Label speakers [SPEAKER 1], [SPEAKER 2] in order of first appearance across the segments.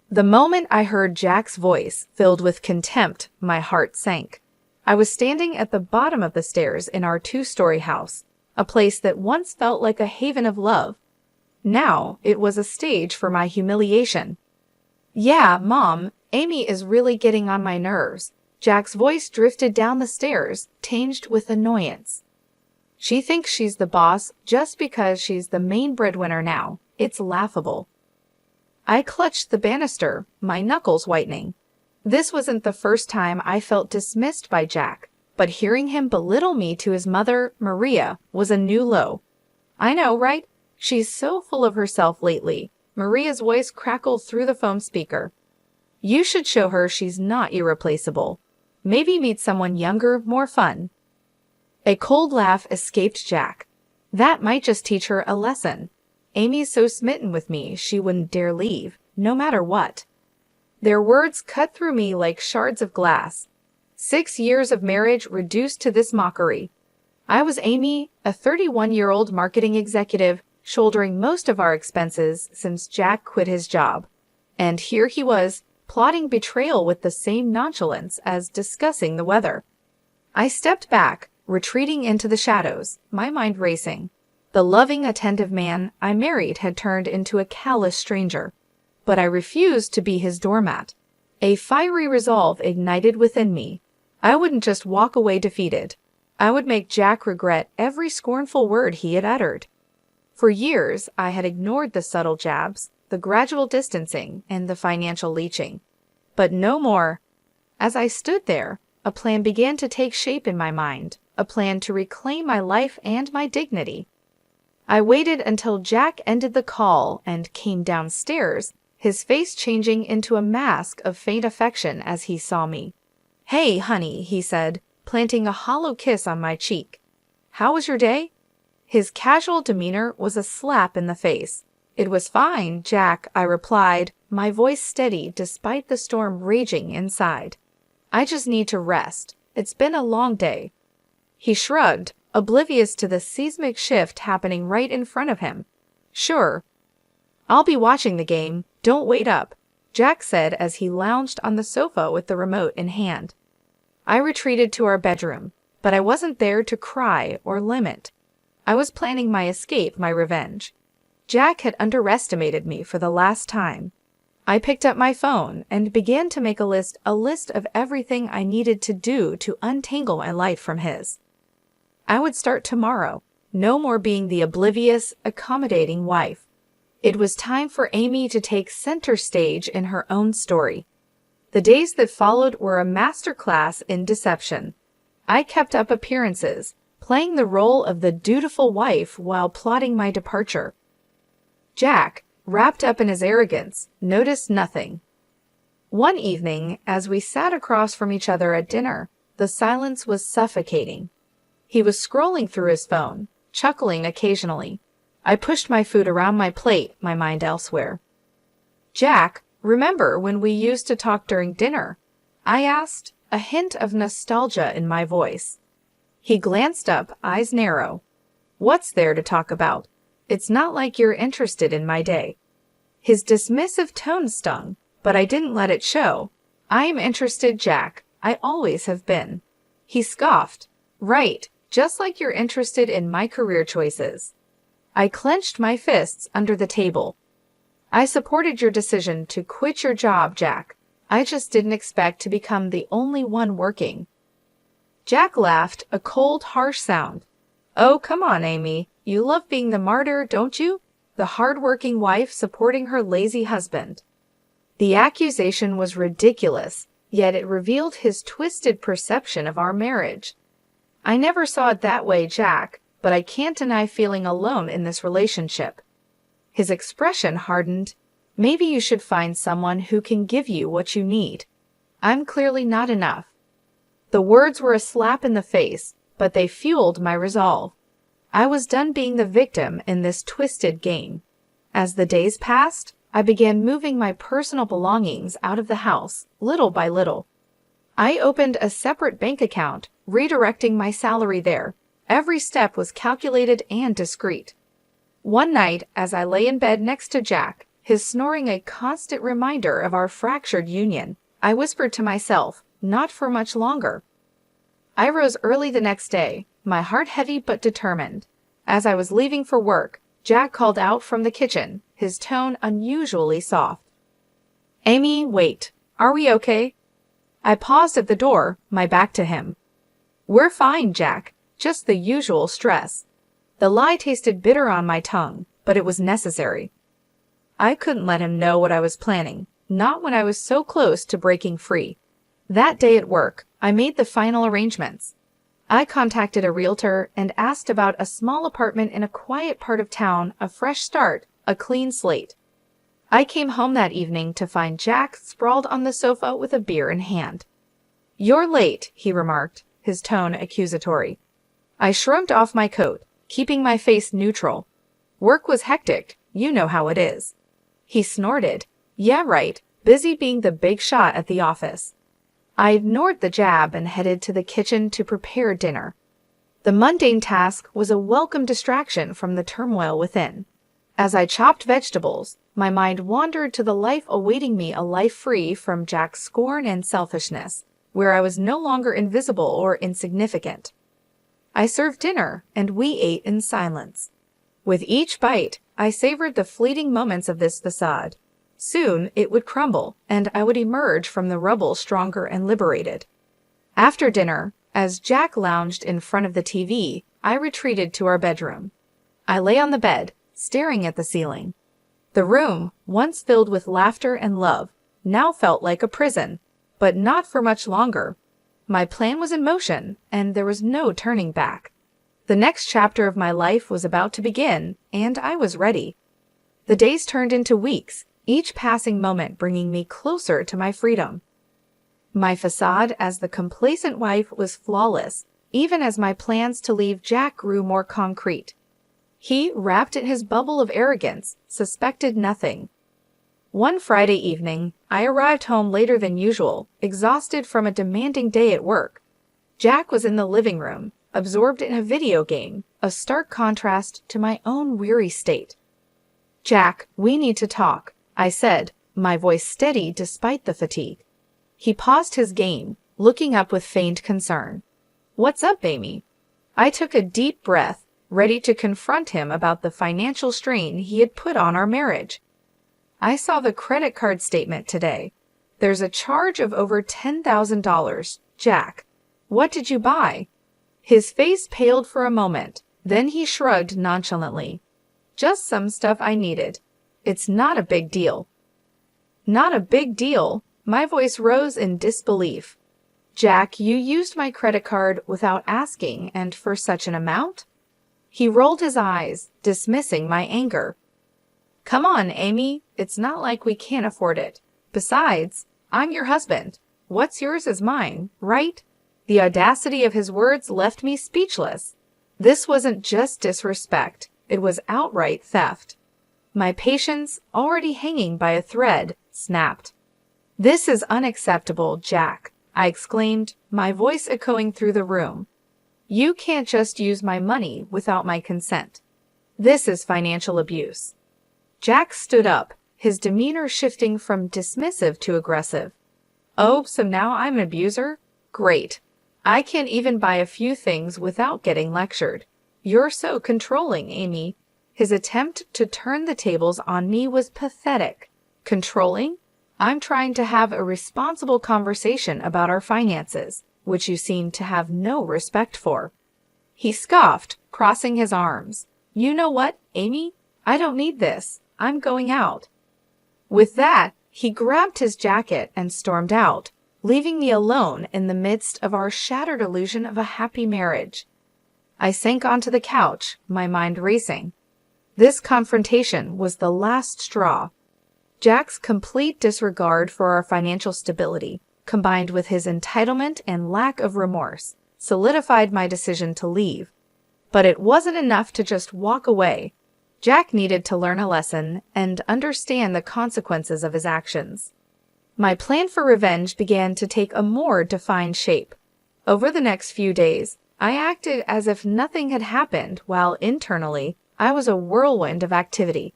[SPEAKER 1] The moment I heard Jack's voice, filled with contempt, my heart sank. I was standing at the bottom of the stairs in our two-story house, a place that once felt like a haven of love. Now, it was a stage for my humiliation. "Yeah, Mom, Amy is really getting on my nerves." Jack's voice drifted down the stairs, tinged with annoyance. "She thinks she's the boss just because she's the main breadwinner now. It's laughable." I clutched the banister, my knuckles whitening. This wasn't the first time I felt dismissed by Jack, but hearing him belittle me to his mother, Maria, was a new low. "I know, right? She's so full of herself lately." Maria's voice crackled through the phone speaker. "You should show her she's not irreplaceable. Maybe meet someone younger, more fun." A cold laugh escaped Jack. "That might just teach her a lesson. Amy's so smitten with me she wouldn't dare leave, no matter what." Their words cut through me like shards of glass. 6 years of marriage reduced to this mockery. I was Amy, a 31-year-old marketing executive, shouldering most of our expenses since Jack quit his job. And here he was, plotting betrayal with the same nonchalance as discussing the weather. I stepped back, retreating into the shadows, my mind racing. The loving, attentive man I married had turned into a callous stranger. But I refused to be his doormat. A fiery resolve ignited within me. I wouldn't just walk away defeated. I would make Jack regret every scornful word he had uttered. For years, I had ignored the subtle jabs, the gradual distancing, and the financial leeching. But no more. As I stood there, a plan began to take shape in my mind, a plan to reclaim my life and my dignity. I waited until Jack ended the call and came downstairs, his face changing into a mask of faint affection as he saw me. "Hey, honey," he said, planting a hollow kiss on my cheek. "How was your day?" His casual demeanor was a slap in the face. "It was fine, Jack," I replied, my voice steady despite the storm raging inside. "I just need to rest. It's been a long day." He shrugged, oblivious to the seismic shift happening right in front of him. "Sure. I'll be watching the game. Don't wait up," Jack said as he lounged on the sofa with the remote in hand. I retreated to our bedroom, but I wasn't there to cry or lament. I was planning my escape, my revenge. Jack had underestimated me for the last time. I picked up my phone and began to make a list of everything I needed to do to untangle my life from his. I would start tomorrow, no more being the oblivious, accommodating wife. It was time for Amy to take center stage in her own story. The days that followed were a masterclass in deception. I kept up appearances, playing the role of the dutiful wife while plotting my departure. Jack, wrapped up in his arrogance, noticed nothing. One evening, as we sat across from each other at dinner, the silence was suffocating. He was scrolling through his phone, chuckling occasionally. I pushed my food around my plate, my mind elsewhere. "Jack, remember when we used to talk during dinner?" I asked, a hint of nostalgia in my voice. He glanced up, eyes narrow. "What's there to talk about? It's not like you're interested in my day." His dismissive tone stung, but I didn't let it show. "I'm interested, Jack. I always have been." He scoffed. "Right, just like you're interested in my career choices." I clenched my fists under the table. "I supported your decision to quit your job, Jack. I just didn't expect to become the only one working." Jack laughed, a cold, harsh sound. "Oh, come on, Amy. You love being the martyr, don't you? The hard-working wife supporting her lazy husband." The accusation was ridiculous, yet it revealed his twisted perception of our marriage. "I never saw it that way, Jack, but I can't deny feeling alone in this relationship." His expression hardened. "Maybe you should find someone who can give you what you need. I'm clearly not enough." The words were a slap in the face, but they fueled my resolve. I was done being the victim in this twisted game. As the days passed, I began moving my personal belongings out of the house, little by little. I opened a separate bank account, redirecting my salary there. Every step was calculated and discreet. One night, as I lay in bed next to Jack, his snoring a constant reminder of our fractured union. I whispered to myself, not for much longer. I rose early the next day, my heart heavy but determined. As I was leaving for work, Jack called out from the kitchen, his tone unusually soft. "Amy, wait. Are we okay?" I paused at the door, my back to him. "We're fine, Jack. Just the usual stress." The lie tasted bitter on my tongue, but it was necessary. I couldn't let him know what I was planning, not when I was so close to breaking free. That day at work, I made the final arrangements. I contacted a realtor and asked about a small apartment in a quiet part of town, a fresh start, a clean slate. I came home that evening to find Jack sprawled on the sofa with a beer in hand. "You're late," he remarked, his tone accusatory. I shrugged off my coat, keeping my face neutral. "Work was hectic, you know how it is." He snorted. "Yeah, right, busy being the big shot at the office." I ignored the jab and headed to the kitchen to prepare dinner. The mundane task was a welcome distraction from the turmoil within. As I chopped vegetables, my mind wandered to the life awaiting me, a life free from Jack's scorn and selfishness, where I was no longer invisible or insignificant. I served dinner, and we ate in silence. With each bite, I savored the fleeting moments of this facade. Soon it would crumble, and I would emerge from the rubble stronger and liberated. After dinner, as Jack lounged in front of the TV, I retreated to our bedroom. I lay on the bed, staring at the ceiling. The room, once filled with laughter and love, now felt like a prison, but not for much longer. My plan was in motion, and there was no turning back. The next chapter of my life was about to begin, and I was ready. The days turned into weeks, each passing moment bringing me closer to my freedom. My facade as the complacent wife was flawless, even as my plans to leave Jack grew more concrete. He, wrapped in his bubble of arrogance, suspected nothing. One Friday evening, I arrived home later than usual, exhausted from a demanding day at work. Jack was in the living room, absorbed in a video game, a stark contrast to my own weary state. "Jack, we need to talk," I said, my voice steady despite the fatigue. He paused his game, looking up with feigned concern. "What's up, Amy?" I took a deep breath, ready to confront him about the financial strain he had put on our marriage. "I saw the credit card statement today. There's a charge of over $10,000, Jack. What did you buy?" His face paled for a moment, then he shrugged nonchalantly. "Just some stuff I needed. It's not a big deal." "Not a big deal?" My voice rose in disbelief. "Jack, you used my credit card without asking, and for such an amount?" He rolled his eyes, dismissing my anger. "Come on, Amy. It's not like we can't afford it. Besides, I'm your husband. What's yours is mine, right?" The audacity of his words left me speechless. This wasn't just disrespect. It was outright theft. My patience, already hanging by a thread, snapped. "This is unacceptable, Jack," I exclaimed, my voice echoing through the room. "You can't just use my money without my consent. This is financial abuse." Jack stood up, his demeanor shifting from dismissive to aggressive. "Oh, so now I'm an abuser? Great. I can't even buy a few things without getting lectured. You're so controlling, Amy." His attempt to turn the tables on me was pathetic. Controlling? I'm trying to have a responsible conversation about our finances, which you seem to have no respect for. He scoffed, crossing his arms. "You know what, Amy? I don't need this. I'm going out." With that, he grabbed his jacket and stormed out, leaving me alone in the midst of our shattered illusion of a happy marriage. I sank onto the couch, my mind racing. This confrontation was the last straw. Jack's complete disregard for our financial stability, combined with his entitlement and lack of remorse, solidified my decision to leave. But it wasn't enough to just walk away. Jack needed to learn a lesson and understand the consequences of his actions. My plan for revenge began to take a more defined shape. Over the next few days, I acted as if nothing had happened while internally I was a whirlwind of activity.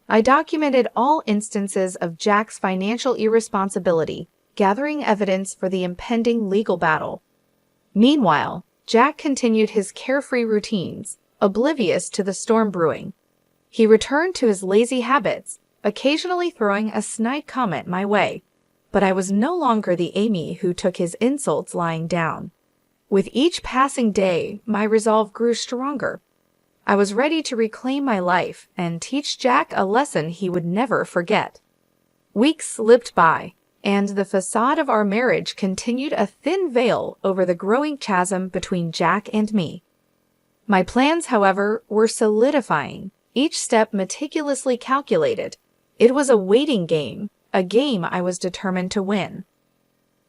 [SPEAKER 1] I documented all instances of Jack's financial irresponsibility, gathering evidence for the impending legal battle. Meanwhile, Jack continued his carefree routines, oblivious to the storm brewing. He returned to his lazy habits, occasionally throwing a snide comment my way. But I was no longer the Amy who took his insults lying down. With each passing day, my resolve grew stronger. I was ready to reclaim my life and teach Jack a lesson he would never forget. Weeks slipped by, and the facade of our marriage continued a thin veil over the growing chasm between Jack and me. My plans, however, were solidifying, each step meticulously calculated. It was a waiting game, a game I was determined to win.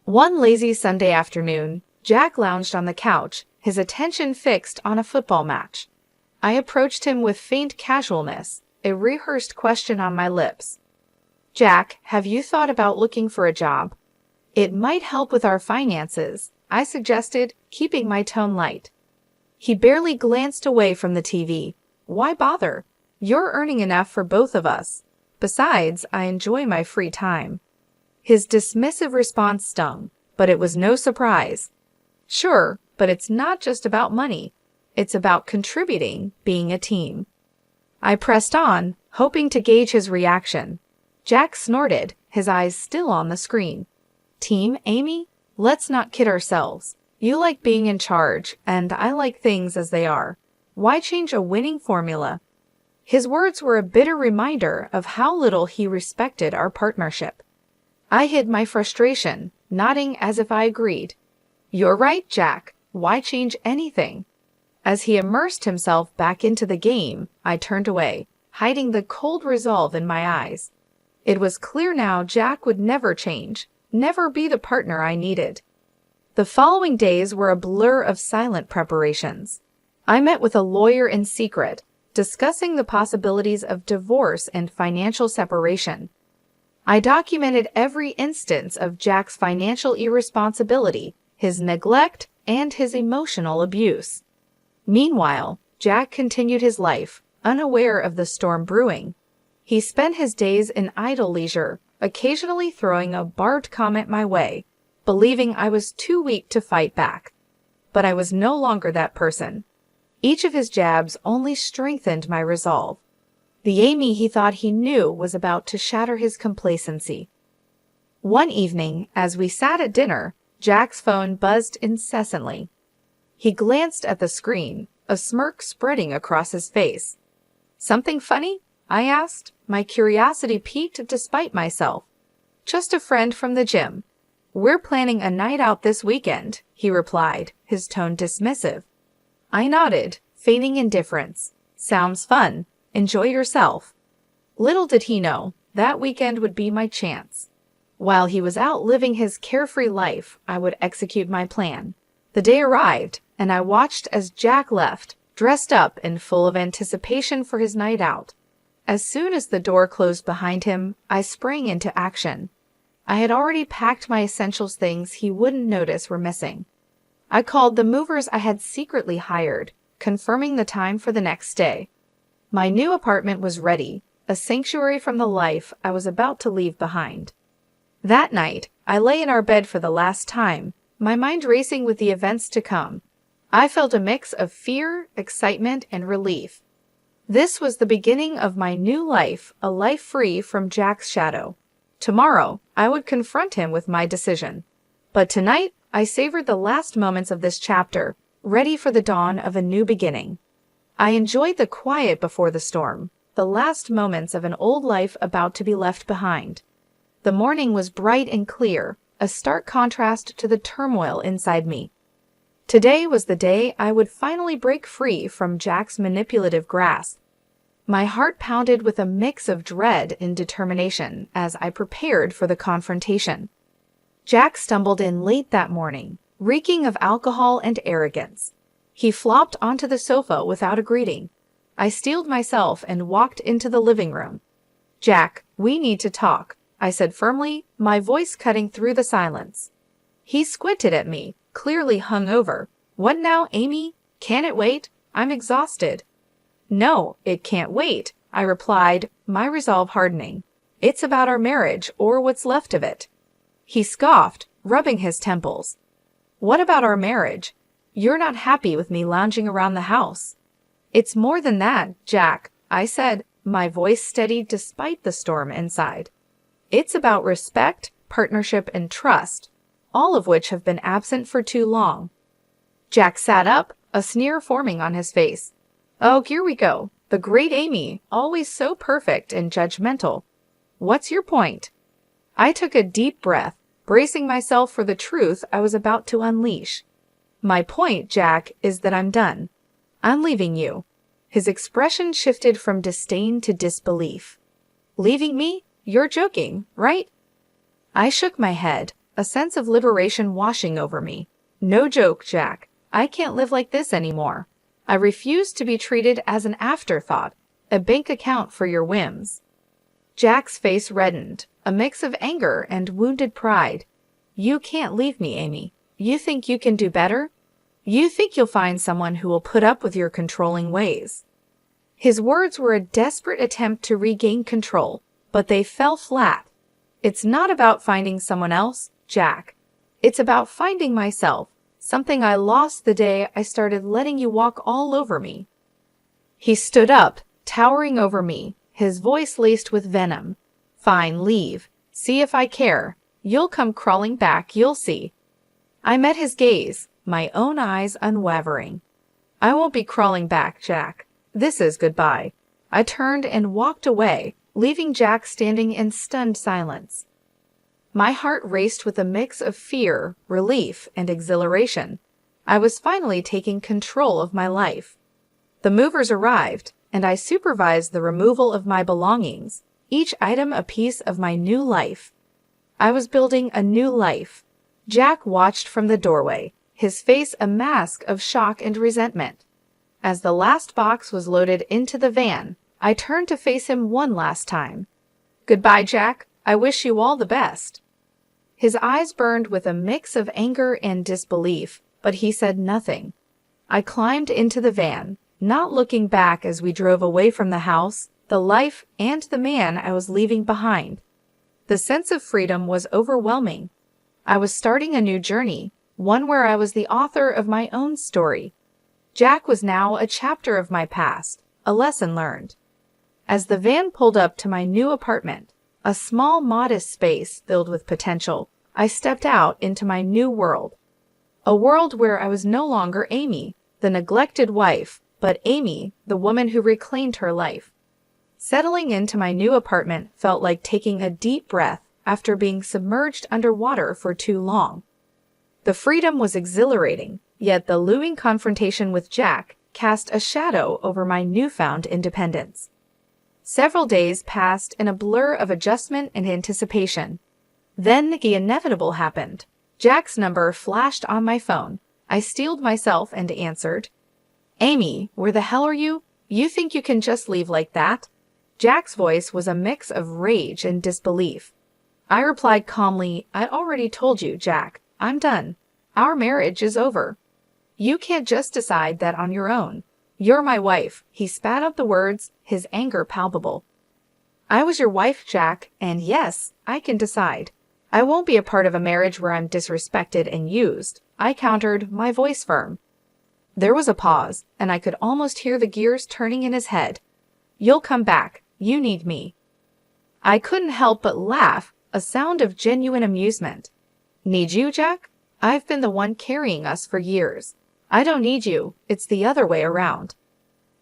[SPEAKER 1] One lazy Sunday afternoon, Jack lounged on the couch, his attention fixed on a football match. I approached him with faint casualness, a rehearsed question on my lips. "Jack, have you thought about looking for a job? It might help with our finances," I suggested, keeping my tone light. He barely glanced away from the TV. "Why bother? You're earning enough for both of us. Besides, I enjoy my free time." His dismissive response stung, but it was no surprise. "Sure, but it's not just about money. It's about contributing, being a team." I pressed on, hoping to gauge his reaction. Jack snorted, his eyes still on the screen. "Team, Amy? Let's not kid ourselves. You like being in charge, and I like things as they are. Why change a winning formula?" His words were a bitter reminder of how little he respected our partnership. I hid my frustration, nodding as if I agreed. "You're right, Jack. Why change anything?" As he immersed himself back into the game, I turned away, hiding the cold resolve in my eyes. It was clear now Jack would never change, never be the partner I needed. The following days were a blur of silent preparations. I met with a lawyer in secret, discussing the possibilities of divorce and financial separation. I documented every instance of Jack's financial irresponsibility, his neglect, and his emotional abuse. Meanwhile, Jack continued his life, unaware of the storm brewing. He spent his days in idle leisure, occasionally throwing a barbed comment my way, believing I was too weak to fight back. But I was no longer that person. Each of his jabs only strengthened my resolve. The Amy he thought he knew was about to shatter his complacency. One evening, as we sat at dinner, Jack's phone buzzed incessantly. He glanced at the screen, a smirk spreading across his face. "Something funny?" I asked, my curiosity piqued despite myself. "Just a friend from the gym. We're planning a night out this weekend," he replied, his tone dismissive. I nodded, feigning indifference. "Sounds fun. Enjoy yourself." Little did he know, that weekend would be my chance. While he was out living his carefree life, I would execute my plan. The day arrived, and I watched as Jack left, dressed up and full of anticipation for his night out. As soon as the door closed behind him, I sprang into action. I had already packed my essentials, things he wouldn't notice were missing. I called the movers I had secretly hired, confirming the time for the next day. My new apartment was ready, a sanctuary from the life I was about to leave behind. That night, I lay in our bed for the last time, my mind racing with the events to come. I felt a mix of fear, excitement, and relief. This was the beginning of my new life, a life free from Jack's shadow. Tomorrow, I would confront him with my decision. But tonight, I savored the last moments of this chapter, ready for the dawn of a new beginning. I enjoyed the quiet before the storm, the last moments of an old life about to be left behind. The morning was bright and clear, a stark contrast to the turmoil inside me. Today was the day I would finally break free from Jack's manipulative grasp. My heart pounded with a mix of dread and determination as I prepared for the confrontation. Jack stumbled in late that morning, reeking of alcohol and arrogance. He flopped onto the sofa without a greeting. I steeled myself and walked into the living room. "Jack, we need to talk," I said firmly, my voice cutting through the silence. He squinted at me, clearly hungover. "What now, Amy? Can it wait? I'm exhausted." "No, it can't wait," I replied, my resolve hardening. It's about our marriage, or what's left of it. He scoffed, rubbing his temples. What about our marriage? You're not happy with me lounging around the house. It's more than that, Jack, I said, my voice steady despite the storm inside. It's about respect, partnership, and trust, all of which have been absent for too long. Jack sat up, a sneer forming on his face. Oh, here we go. The great Amy, always so perfect and judgmental. What's your point? I took a deep breath, bracing myself for the truth I was about to unleash. My point, Jack, is that I'm done. I'm leaving you. His expression shifted from disdain to disbelief. Leaving me? You're joking, right? I shook my head, a sense of liberation washing over me. No joke, Jack. I can't live like this anymore. I refuse to be treated as an afterthought, a bank account for your whims. Jack's face reddened, a mix of anger and wounded pride. You can't leave me, Amy. You think you can do better? You think you'll find someone who will put up with your controlling ways. His words were a desperate attempt to regain control, but they fell flat. It's not about finding someone else, Jack. It's about finding myself, something I lost the day I started letting you walk all over me. He stood up, towering over me, his voice laced with venom. Fine, leave. See if I care. You'll come crawling back, you'll see. I met his gaze, my own eyes unwavering. I won't be crawling back, Jack. This is goodbye. I turned and walked away, leaving Jack standing in stunned silence. My heart raced with a mix of fear, relief, and exhilaration. I was finally taking control of my life. The movers arrived, and I supervised the removal of my belongings, each item a piece of my new life. I was building a new life. Jack watched from the doorway, his face a mask of shock and resentment. As the last box was loaded into the van, I turned to face him one last time. Goodbye, Jack. I wish you all the best. His eyes burned with a mix of anger and disbelief, but he said nothing. I climbed into the van, not looking back as we drove away from the house, the life, and the man I was leaving behind. The sense of freedom was overwhelming. I was starting a new journey, one where I was the author of my own story. Jack was now a chapter of my past, a lesson learned. As the van pulled up to my new apartment, a small, modest space filled with potential, I stepped out into my new world. A world where I was no longer Amy, the neglected wife, but Amy, the woman who reclaimed her life. Settling into my new apartment felt like taking a deep breath after being submerged underwater for too long. The freedom was exhilarating, yet the looming confrontation with Jack cast a shadow over my newfound independence. Several days passed in a blur of adjustment and anticipation. Then the inevitable happened. Jack's number flashed on my phone. I steeled myself and answered. Amy, where the hell are you? You think you can just leave like that? Jack's voice was a mix of rage and disbelief. I replied calmly, I already told you, Jack. I'm done. Our marriage is over. You can't just decide that on your own. You're my wife. He spat out the words, his anger palpable. I was your wife, Jack, and yes, I can decide. I won't be a part of a marriage where I'm disrespected and used. I countered, my voice firm. There was a pause, and I could almost hear the gears turning in his head. You'll come back. You need me. I couldn't help but laugh, a sound of genuine amusement. Need you, Jack? I've been the one carrying us for years. I don't need you. It's the other way around.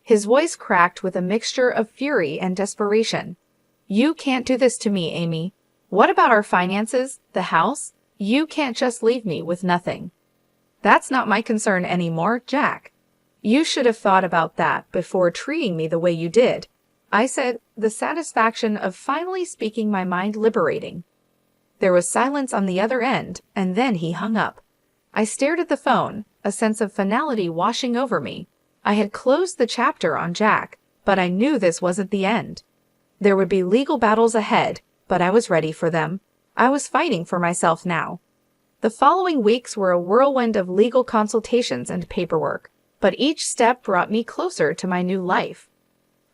[SPEAKER 1] His voice cracked with a mixture of fury and desperation. You can't do this to me, Amy. What about our finances, the house? You can't just leave me with nothing. That's not my concern anymore, Jack. You should have thought about that before treating me the way you did. I said, the satisfaction of finally speaking my mind liberating. There was silence on the other end, and then he hung up. I stared at the phone, a sense of finality washing over me. I had closed the chapter on Jack, but I knew this wasn't the end. There would be legal battles ahead, but I was ready for them. I was fighting for myself now. The following weeks were a whirlwind of legal consultations and paperwork, but each step brought me closer to my new life.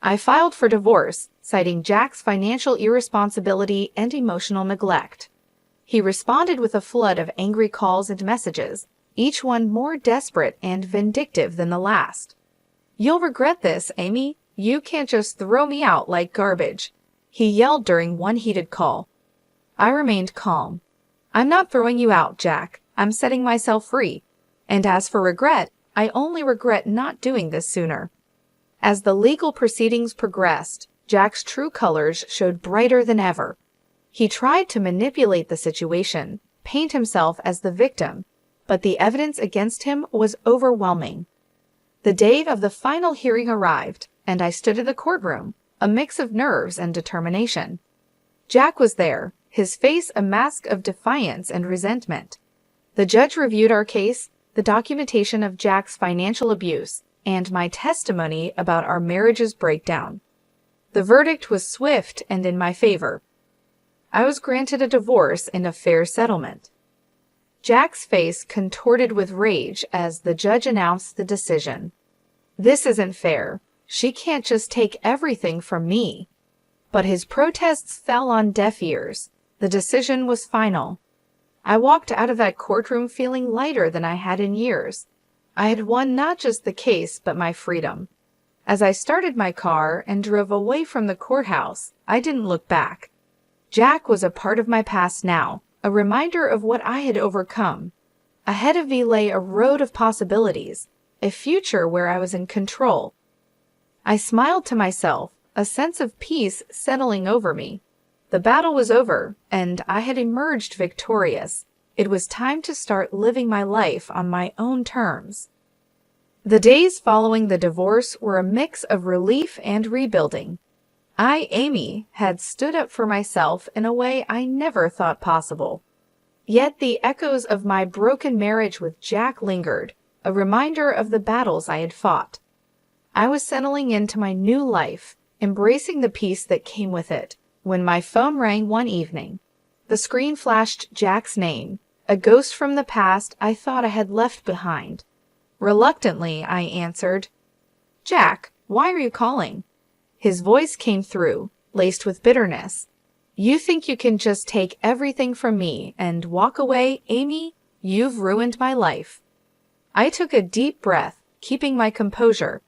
[SPEAKER 1] I filed for divorce, citing Jack's financial irresponsibility and emotional neglect. He responded with a flood of angry calls and messages, each one more desperate and vindictive than the last. "You'll regret this, Amy. You can't just throw me out like garbage," he yelled during one heated call. I remained calm. "I'm not throwing you out, Jack. I'm setting myself free. And as for regret, I only regret not doing this sooner." As the legal proceedings progressed, Jack's true colors showed brighter than ever. He tried to manipulate the situation, paint himself as the victim, but the evidence against him was overwhelming. The day of the final hearing arrived, and I stood in the courtroom, a mix of nerves and determination. Jack was there, his face a mask of defiance and resentment. The judge reviewed our case, the documentation of Jack's financial abuse, and my testimony about our marriage's breakdown. The verdict was swift and in my favor. I was granted a divorce and a fair settlement. Jack's face contorted with rage as the judge announced the decision. "This isn't fair. She can't just take everything from me." But his protests fell on deaf ears. The decision was final. I walked out of that courtroom feeling lighter than I had in years. I had won not just the case, but my freedom. As I started my car and drove away from the courthouse, I didn't look back. Jack was a part of my past now, a reminder of what I had overcome. Ahead of me lay a road of possibilities, a future where I was in control. I smiled to myself, a sense of peace settling over me. The battle was over, and I had emerged victorious. It was time to start living my life on my own terms. The days following the divorce were a mix of relief and rebuilding. I, Amy, had stood up for myself in a way I never thought possible. Yet the echoes of my broken marriage with Jack lingered, a reminder of the battles I had fought. I was settling into my new life, embracing the peace that came with it, when my phone rang one evening. The screen flashed Jack's name, a ghost from the past I thought I had left behind. Reluctantly, I answered. "Jack, why are you calling?" His voice came through, laced with bitterness. "You think you can just take everything from me and walk away, Amy? You've ruined my life." I took a deep breath, keeping my composure.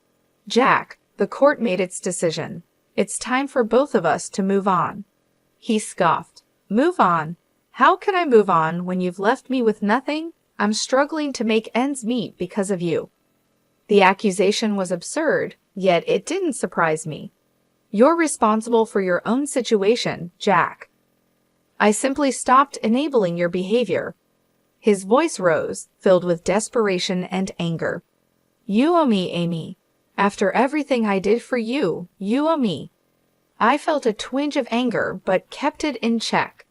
[SPEAKER 1] "Jack, the court made its decision. It's time for both of us to move on." He scoffed. "Move on? How can I move on when you've left me with nothing? I'm struggling to make ends meet because of you." The accusation was absurd, yet it didn't surprise me. "You're responsible for your own situation, Jack." I simply stopped enabling your behavior. His voice rose, filled with desperation and anger. "You owe me, Amy. After everything I did for you, you owe me." I felt a twinge of anger, but kept it in check.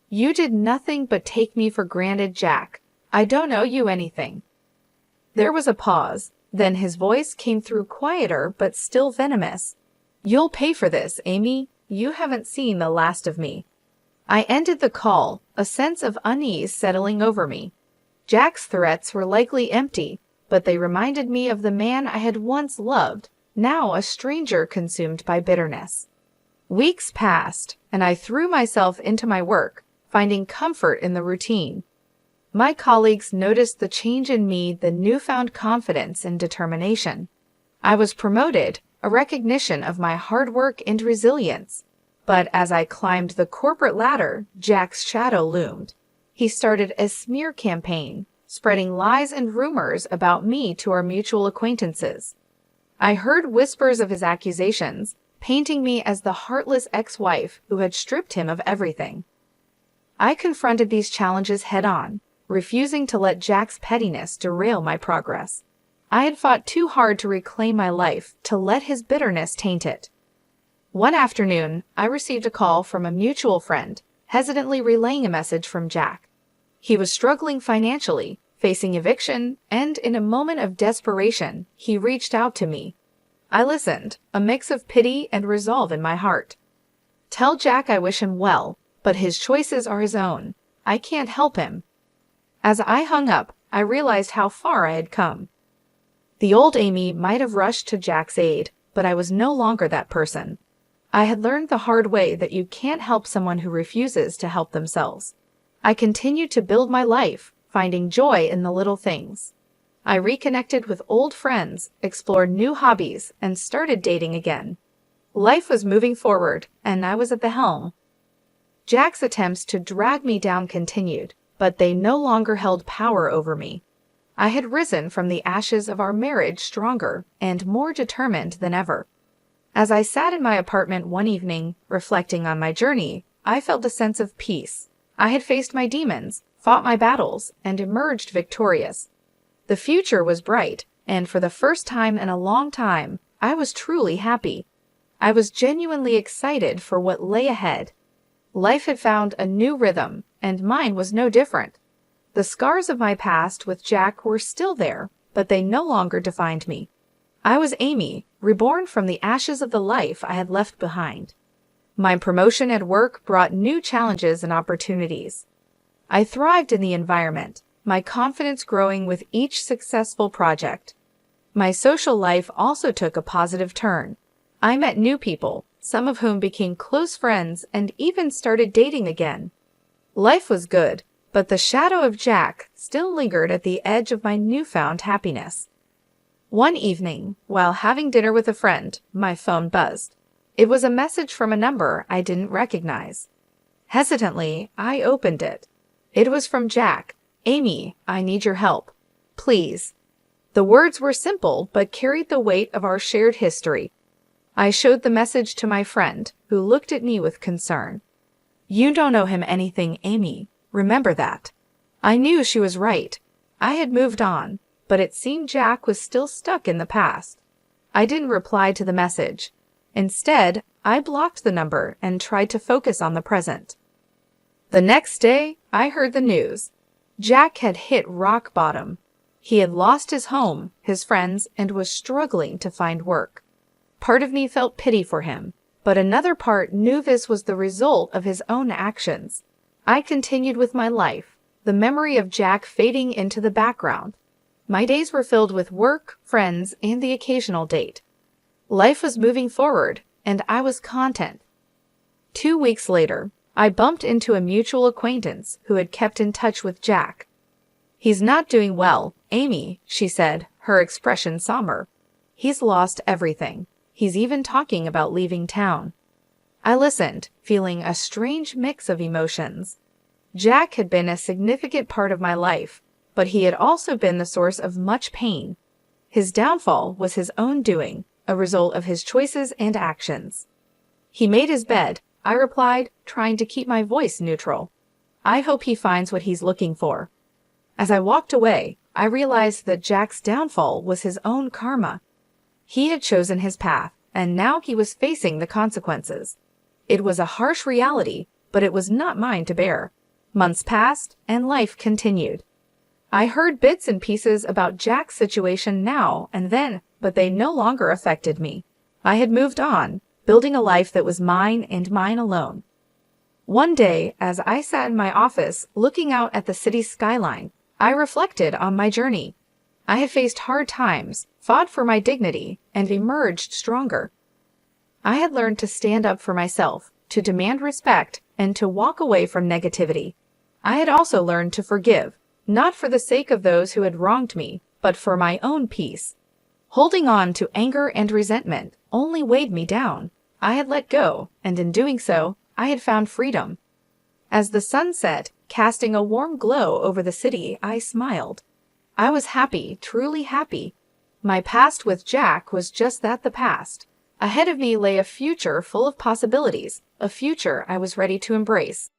[SPEAKER 1] "You did nothing but take me for granted, Jack. I don't owe you anything." There was a pause. Then his voice came through quieter but still venomous. "You'll pay for this, Amy. You haven't seen the last of me." I ended the call, a sense of unease settling over me. Jack's threats were likely empty, but they reminded me of the man I had once loved, now a stranger consumed by bitterness. Weeks passed, and I threw myself into my work, finding comfort in the routine. My colleagues noticed the change in me, the newfound confidence and determination. I was promoted, a recognition of my hard work and resilience. But as I climbed the corporate ladder, Jack's shadow loomed. He started a smear campaign, spreading lies and rumors about me to our mutual acquaintances. I heard whispers of his accusations, painting me as the heartless ex-wife who had stripped him of everything. I confronted these challenges head-on, refusing to let Jack's pettiness derail my progress. I had fought too hard to reclaim my life, to let his bitterness taint it. One afternoon, I received a call from a mutual friend, hesitantly relaying a message from Jack. He was struggling financially, facing eviction, and in a moment of desperation, he reached out to me. I listened, a mix of pity and resolve in my heart. "Tell Jack I wish him well, but his choices are his own. I can't help him." As I hung up, I realized how far I had come. The old Amy might have rushed to Jack's aid, but I was no longer that person. I had learned the hard way that you can't help someone who refuses to help themselves. I continued to build my life, finding joy in the little things. I reconnected with old friends, explored new hobbies, and started dating again. Life was moving forward, and I was at the helm. Jack's attempts to drag me down continued, but they no longer held power over me. I had risen from the ashes of our marriage stronger and more determined than ever. As I sat in my apartment one evening, reflecting on my journey, I felt a sense of peace. I had faced my demons, fought my battles, and emerged victorious. The future was bright, and for the first time in a long time, I was truly happy. I was genuinely excited for what lay ahead. Life had found a new rhythm, and mine was no different. The scars of my past with Jack were still there, but they no longer defined me. I was Amy, reborn from the ashes of the life I had left behind. My promotion at work brought new challenges and opportunities. I thrived in the environment, my confidence growing with each successful project. My social life also took a positive turn. I met new people, some of whom became close friends and even started dating again. Life was good, but the shadow of Jack still lingered at the edge of my newfound happiness. One evening, while having dinner with a friend, my phone buzzed. It was a message from a number I didn't recognize. Hesitantly, I opened it. It was from Jack. "Amy, I need your help. Please." The words were simple but carried the weight of our shared history. I showed the message to my friend, who looked at me with concern. "You don't owe him anything, Amy. Remember that." I knew she was right. I had moved on, but it seemed Jack was still stuck in the past. I didn't reply to the message. Instead, I blocked the number and tried to focus on the present. The next day, I heard the news. Jack had hit rock bottom. He had lost his home, his friends, and was struggling to find work. Part of me felt pity for him, but another part knew this was the result of his own actions. I continued with my life, the memory of Jack fading into the background. My days were filled with work, friends, and the occasional date. Life was moving forward, and I was content. 2 weeks later, I bumped into a mutual acquaintance who had kept in touch with Jack. "He's not doing well, Amy," she said, her expression somber. "He's lost everything. He's even talking about leaving town." I listened, feeling a strange mix of emotions. Jack had been a significant part of my life, but he had also been the source of much pain. His downfall was his own doing, a result of his choices and actions. "He made his bed," I replied, trying to keep my voice neutral. "I hope he finds what he's looking for." As I walked away, I realized that Jack's downfall was his own karma. He had chosen his path, and now he was facing the consequences. It was a harsh reality, but it was not mine to bear. Months passed, and life continued. I heard bits and pieces about Jack's situation now and then, but they no longer affected me. I had moved on, building a life that was mine and mine alone. One day, as I sat in my office looking out at the city's skyline, I reflected on my journey. I had faced hard times, fought for my dignity, and emerged stronger. I had learned to stand up for myself, to demand respect, and to walk away from negativity. I had also learned to forgive, not for the sake of those who had wronged me, but for my own peace. Holding on to anger and resentment only weighed me down. I had let go, and in doing so, I had found freedom. As the sun set, casting a warm glow over the city, I smiled. I was happy, truly happy. My past with Jack was just that, the past. Ahead of me lay a future full of possibilities, a future I was ready to embrace.